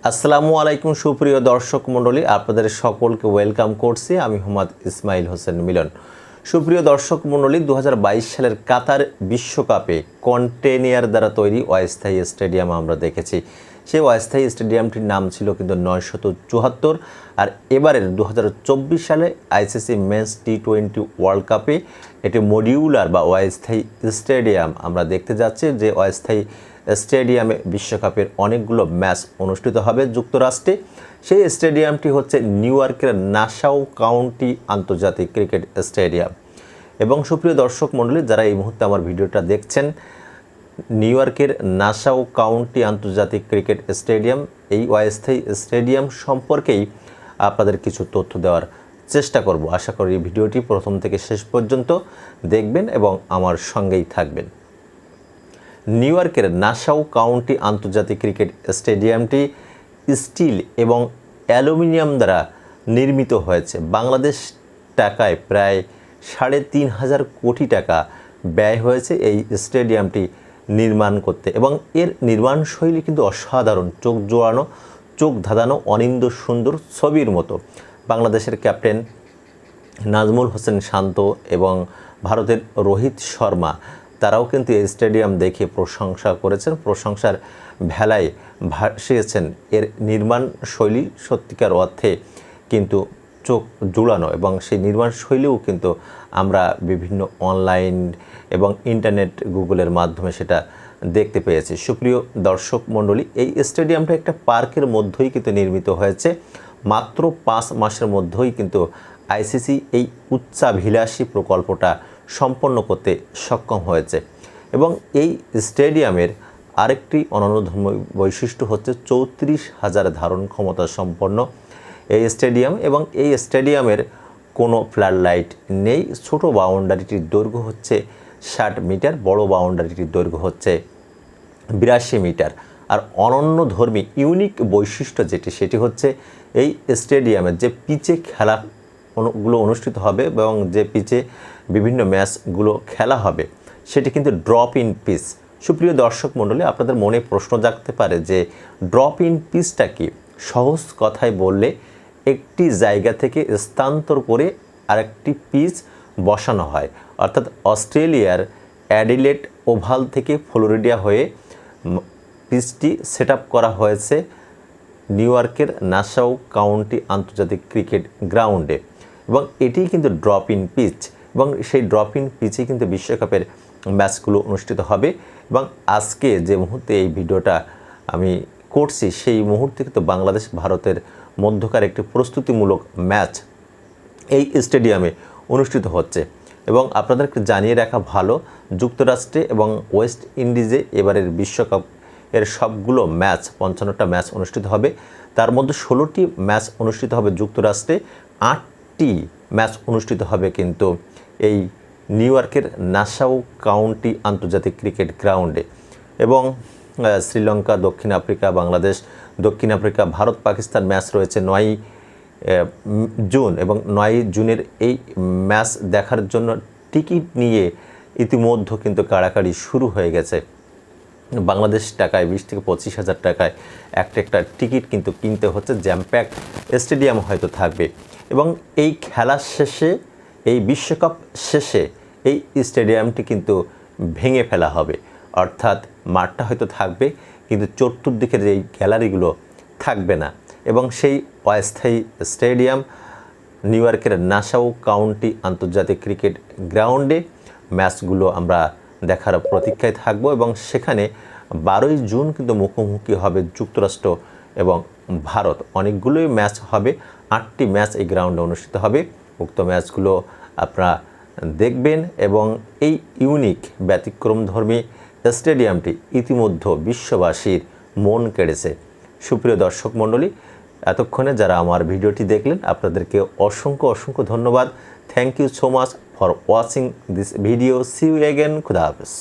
আসসালামু আলাইকুম সুপ্রিয় দর্শক মণ্ডলী, আপনাদের সকলকে ওয়েলকাম করছি। আমি মোহাম্মদ ইসমাইল হোসেন মিলন। সুপ্রিয় দর্শক মণ্ডলী, 2022 সালের কাতার বিশ্বকাপে কন্টেইনার দ্বারা তৈরি অস্থায়ী স্টেডিয়াম আমরা দেখেছি। সেই অস্থায়ী স্টেডিয়ামটির নাম ছিল কিন্তু 974। আর এবারের 2024 সালে আইসিসি মেন্স টি20 ওয়ার্ল্ড কাপে এটি মডিউলার বা অস্থায়ী স্টেডিয়াম আমরা দেখতে যাচ্ছি। যে অস্থায়ী স্টেডিয়ামে বিশ্বকাপের অনেকগুলো ম্যাচ অনুষ্ঠিত হবে যুক্তরাষ্ট্রে। সেই স্টেডিয়ামটি হচ্ছে নিউ ইয়র্কের নাসাউ কাউন্টি আন্তর্জাতিক ক্রিকেট স্টেডিয়াম। এবং সুপ্রিয় দর্শক মণ্ডলী, যারা এই মুহূর্তে আমার ভিডিওটা দেখছেন, নিউ ইয়র্কের নাসাউ কাউন্টি আন্তর্জাতিক ক্রিকেট স্টেডিয়াম, এই অস্থায়ী স্টেডিয়াম সম্পর্কেই আপনাদের কিছু তথ্য দেওয়ার চেষ্টা করব। আশা করি এই ভিডিওটি প্রথম থেকে শেষ পর্যন্ত দেখবেন এবং আমার সঙ্গেই থাকবেন। নিউ ইয়র্কের নাসাউ কাউন্টি আন্তর্জাতিক ক্রিকেট স্টেডিয়ামটি স্টিল এবং অ্যালুমিনিয়াম দ্বারা নির্মিত হয়েছে। বাংলাদেশ টাকায় প্রায় 3.5 কোটি টাকা ব্যয় হয়েছে এই স্টেডিয়ামটি নির্মাণ করতে। এবং এর নির্মাণ শৈলী কিন্তু অসাধারণ, চোখ জোড়ানো, চোখ ধাঁধানো, অনিন্দ সুন্দর ছবির মতো। বাংলাদেশের ক্যাপ্টেন নাজমুল হোসেন শান্ত এবং ভারতের রোহিত শর্মা তারাও কিন্তু এই স্টেডিয়াম দেখে প্রশংসা করেছেন, প্রশংসার ভেলায় ভাসিয়েছেন। এর নির্মাণ শৈলী সত্যিকার অর্থে কিন্তু চোখ জুড়ানো, এবং সেই নির্মাণ শৈলীও কিন্তু আমরা বিভিন্ন অনলাইন এবং ইন্টারনেট গুগলের মাধ্যমে সেটা দেখতে পেয়েছি। সুপ্রিয় দর্শক মণ্ডলী, এই স্টেডিয়ামটা একটা পার্কের মধ্যেই কিন্তু নির্মিত হয়েছে। মাত্র 5 মাসের মধ্যেই কিন্তু আইসিসি এই উচ্চাভিলাষী প্রকল্পটা সম্পন্ন করতে সক্ষম হয়েছে। এবং এই স্টেডিয়ামের আরেকটি অনন্যধর্ম বৈশিষ্ট্য হচ্ছে 34,000 ধারণ ক্ষমতা সম্পন্ন এই স্টেডিয়াম। এবং এই স্টেডিয়ামের কোনো ফ্লাড লাইট নেই। ছোট বাউন্ডারিটির দৈর্ঘ্য হচ্ছে 60 মিটার, বড় বাউন্ডারিটির দৈর্ঘ্য হচ্ছে 82 মিটার। আর অনন্যধর্মী ইউনিক বৈশিষ্ট্য সেটি হচ্ছে এই স্টেডিয়ামের যে পিচে খেলাগুলো অনুষ্ঠিত হবে এবং যে পিচে বিভিন্ন ম্যাচগুলো খেলা হবে সেটি কিন্তু ড্রপ ইন পিচ। সুপ্রিয় দর্শক মণ্ডলী, আপনাদের মনে প্রশ্ন জাগতে পারে যে ড্রপ ইন পিচটা কি? সহজ কথায় বললে, একটি জায়গা থেকে স্থানান্তর করে আরেকটি পিচ বসানো হয়। অর্থাৎ অস্ট্রেলিয়ার অ্যাডিলেড ওভাল থেকে ফ্লোরিডা হয়ে পিচটি সেট আপ করা হয়েছে নিউ ইয়র্কের নাসাউ কাউন্টি আন্তর্জাতিক ক্রিকেট গ্রাউন্ডে। এবং এটি কিন্তু ড্রপ ইন পিচ, এবং সেই ড্রপ ইন পিচে কিন্তু বিশ্বকাপের ম্যাচগুলো অনুষ্ঠিত হবে। এবং আজকে যে মুহূর্তে এই ভিডিওটা আমি করছি, সেই মুহূর্তে কিন্তু বাংলাদেশ ভারতের মধ্যকার একটি প্রস্তুতিমূলক ম্যাচ এই স্টেডিয়ামে অনুষ্ঠিত হচ্ছে। এবং আপনাদেরকে জানিয়ে রাখা ভালো, যুক্তরাষ্ট্রে এবং ওয়েস্ট ইন্ডিজে এবারের বিশ্বকাপ এর সবগুলো ম্যাচ, 55টা ম্যাচ অনুষ্ঠিত হবে। তার মধ্যে 16টি ম্যাচ অনুষ্ঠিত হবে যুক্তরাষ্ট্রে, 8টি ম্যাচ অনুষ্ঠিত হবে কিন্তু এই নিউ ইয়র্কের নাসাউ কাউন্টি আন্তর্জাতিক ক্রিকেট গ্রাউন্ডে। এবং শ্রীলঙ্কা, দক্ষিণ আফ্রিকা, বাংলাদেশ, দক্ষিণ আফ্রিকা, ভারত, পাকিস্তান ম্যাচ রয়েছে 9 জুন। এবং 9 জুনের এই ম্যাচ দেখার জন্য টিকিট নিয়ে ইতিমধ্যে কিন্তু কাড়াকাড়ি শুরু হয়ে গেছে। বাংলাদেশ টাকায় 20 থেকে 25,000 টাকায় একটা টিকিট কিন্তু কিনতে হচ্ছে। জ্যামপ্যাক স্টেডিয়াম হয়তো থাকবে। এবং এই খেলা শেষে, এই বিশ্বকাপ শেষে এই স্টেডিয়ামটি কিন্তু ভেঙে ফেলা হবে। অর্থাৎ মাঠটা হয়তো থাকবে কিন্তু চতুর্দিকের যেই গ্যালারিগুলো থাকবে না। এবং সেই অস্থায়ী স্টেডিয়াম নিউ ইয়র্কের নাসাউ কাউন্টি আন্তর্জাতিক ক্রিকেট গ্রাউন্ডে ম্যাচগুলো আমরা দেখার প্রতীক্ষায় থাকব। এবং সেখানে 12 জুন কিন্তু মুখোমুখি হবে যুক্তরাষ্ট্র এবং ভারত। অনেকগুলোই ম্যাচ হবে, 8টি ম্যাচ এই গ্রাউন্ডে অনুষ্ঠিত হবে। উক্ত ম্যাচগুলো আপনারা দেখবেন। এবং এই ইউনিক ব্যতিক্রমধর্মী স্টেডিয়ামটি ইতিমধ্যে বিশ্ববাসীর মন কেড়েছে। সুপ্রিয় দর্শক মণ্ডলী, এতক্ষণে যারা আমার ভিডিওটি দেখলেন আপনাদেরকে অসংখ্য ধন্যবাদ। Thank you so much for watching this video. See you again. খুদা হাফেজ।